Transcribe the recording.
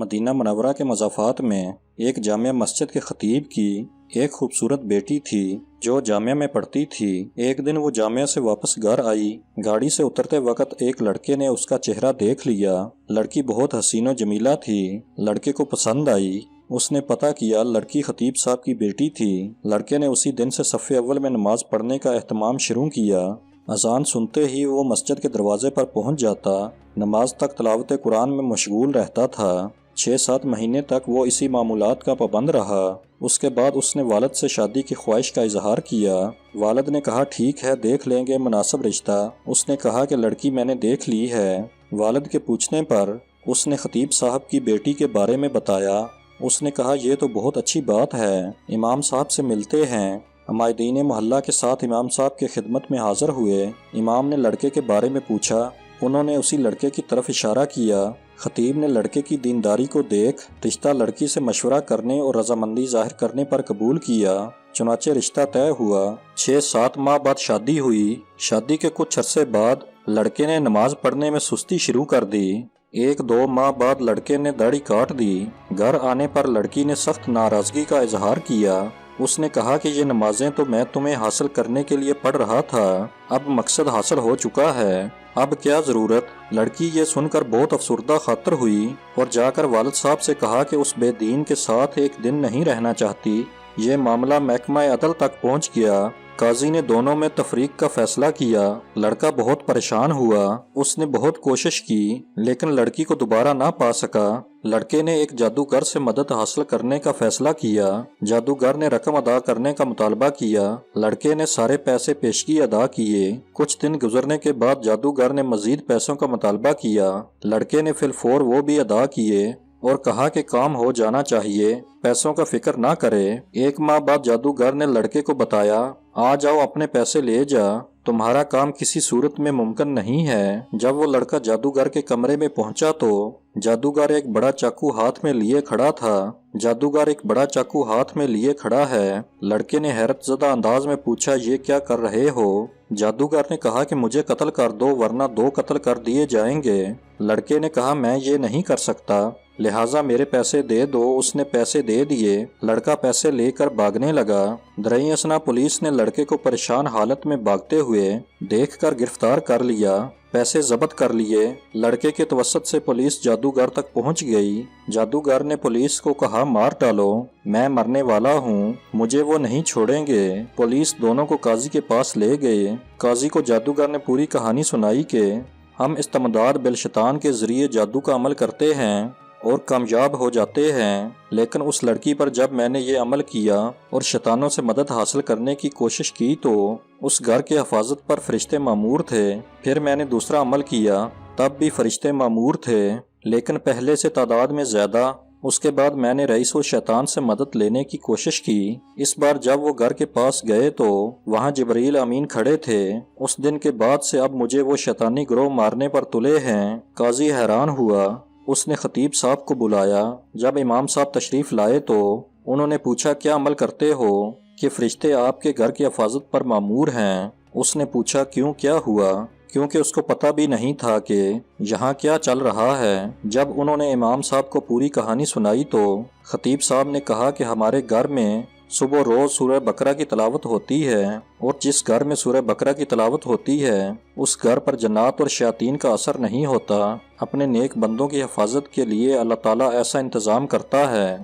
مدینہ منورہ کے مضافات میں ایک جامع مسجد کے خطیب کی ایک خوبصورت بیٹی تھی جو جامعہ میں پڑھتی تھی۔ ایک دن وہ جامعہ سے واپس گھر آئی۔ گاڑی سے اترتے وقت ایک لڑکے نے اس کا چہرہ دیکھ لیا۔ لڑکی بہت حسین و جمیلہ تھی۔ لڑکے کو پسند آئی۔ اس نے پتہ کیا لڑکی خطیب صاحب کی بیٹی تھی۔ لڑکے نے اسی دن سے صف اول میں نماز پڑھنے کا اہتمام شروع کیا۔ اذان سنتے ہی وہ مسجد کے دروازے پر پہنچ جاتا۔ نماز تک تلاوت قرآن میں مشغول رہتا تھا۔ 6-7 مہینے تک وہ اسی معمولات کا پابند رہا۔ اس کے بعد اس نے والد سے شادی کی خواہش کا اظہار کیا۔ والد نے کہا ٹھیک ہے، دیکھ لیں گے مناسب رشتہ۔ اس نے کہا کہ لڑکی میں نے دیکھ لی ہے۔ والد کے پوچھنے پر اس نے خطیب صاحب کی بیٹی کے بارے میں بتایا۔ اس نے کہا یہ تو بہت اچھی بات ہے، امام صاحب سے ملتے ہیں۔ عمائدین محلہ کے ساتھ امام صاحب کی خدمت میں حاضر ہوئے۔ امام نے لڑکے کے بارے میں پوچھا۔ انہوں نے اسی لڑکے کی طرف اشارہ کیا۔ خطیب نے لڑکے کی دینداری کو دیکھ رشتہ لڑکی سے مشورہ کرنے اور رضامندی ظاہر کرنے پر قبول کیا۔ چنانچہ رشتہ طے ہوا۔ 6-7 ماہ بعد شادی ہوئی۔ شادی کے کچھ عرصے بعد لڑکے نے نماز پڑھنے میں سستی شروع کر دی۔ 1-2 ماہ بعد لڑکے نے داڑھی کاٹ دی۔ گھر آنے پر لڑکی نے سخت ناراضگی کا اظہار کیا۔ اس نے کہا کہ یہ نمازیں تو میں تمہیں حاصل کرنے کے لیے پڑھ رہا تھا، اب مقصد حاصل ہو چکا ہے، اب کیا ضرورت؟ لڑکی یہ سن کر بہت افسردہ خاطر ہوئی اور جا کر والد صاحب سے کہا کہ اس بے دین کے ساتھ ایک دن نہیں رہنا چاہتی۔ یہ معاملہ محکمہ عدل تک پہنچ گیا۔ قاضی نے دونوں میں تفریق کا فیصلہ کیا۔ لڑکا بہت پریشان ہوا۔ اس نے بہت کوشش کی لیکن لڑکی کو دوبارہ نہ پا سکا۔ لڑکے نے ایک جادوگر سے مدد حاصل کرنے کا فیصلہ کیا۔ جادوگر نے رقم ادا کرنے کا مطالبہ کیا۔ لڑکے نے سارے پیسے پیشگی ادا کیے۔ کچھ دن گزرنے کے بعد جادوگر نے مزید پیسوں کا مطالبہ کیا۔ لڑکے نے فی الفور وہ بھی ادا کیے اور کہا کہ کام ہو جانا چاہیے، پیسوں کا فکر نہ کرے۔ 1 ماہ بعد جادوگر نے لڑکے کو بتایا آ جاؤ اپنے پیسے لے جا، تمہارا کام کسی صورت میں ممکن نہیں ہے۔ جب وہ لڑکا جادوگر کے کمرے میں پہنچا تو جادوگر ایک بڑا چاقو ہاتھ میں لیے کھڑا تھا۔ جادوگر ایک بڑا چاقو ہاتھ میں لیے کھڑا ہے۔ لڑکے نے حیرت زدہ انداز میں پوچھا یہ کیا کر رہے ہو؟ جادوگر نے کہا کہ مجھے قتل کر دو ورنہ 2 قتل کر دیے جائیں گے۔ لڑکے نے کہا میں یہ نہیں کر سکتا، لہٰذا میرے پیسے دے دو۔ اس نے پیسے دے دیے۔ لڑکا پیسے لے کر بھاگنے لگا۔ دریں اثنا پولیس نے لڑکے کو پریشان حالت میں بھاگتے ہوئے دیکھ کر گرفتار کر لیا، پیسے ضبط کر لیے۔ لڑکے کے توسط سے پولیس جادوگر تک پہنچ گئی۔ جادوگر نے پولیس کو کہا مار ڈالو، میں مرنے والا ہوں، مجھے وہ نہیں چھوڑیں گے۔ پولیس دونوں کو قاضی کے پاس لے گئے۔ قاضی کو جادوگر نے پوری کہانی سنائی کہ ہم استمداد بالشیطان کے ذریعے جادو کا عمل کرتے ہیں اور کامیاب ہو جاتے ہیں، لیکن اس لڑکی پر جب میں نے یہ عمل کیا اور شیطانوں سے مدد حاصل کرنے کی کوشش کی تو اس گھر کے حفاظت پر فرشتے مامور تھے۔ پھر میں نے دوسرا عمل کیا، تب بھی فرشتے مامور تھے، لیکن پہلے سے تعداد میں زیادہ۔ اس کے بعد میں نے رئیس الشیطان سے مدد لینے کی کوشش کی۔ اس بار جب وہ گھر کے پاس گئے تو وہاں جبرائیل امین کھڑے تھے۔ اس دن کے بعد سے اب مجھے وہ شیطانی گروہ مارنے پر تلے ہیں۔ قاضی حیران ہوا۔ اس نے خطیب صاحب کو بلایا۔ جب امام صاحب تشریف لائے تو انہوں نے پوچھا کیا عمل کرتے ہو کہ فرشتے آپ کے گھر کی حفاظت پر مامور ہیں؟ اس نے پوچھا کیوں، کیا ہوا؟ کیونکہ اس کو پتہ بھی نہیں تھا کہ یہاں کیا چل رہا ہے۔ جب انہوں نے امام صاحب کو پوری کہانی سنائی تو خطیب صاحب نے کہا کہ ہمارے گھر میں صبح روز سورہ بقرہ کی تلاوت ہوتی ہے اور جس گھر میں سورہ بقرہ کی تلاوت ہوتی ہے اس گھر پر جنات اور شیاطین کا اثر نہیں ہوتا۔ اپنے نیک بندوں کی حفاظت کے لیے اللہ تعالیٰ ایسا انتظام کرتا ہے۔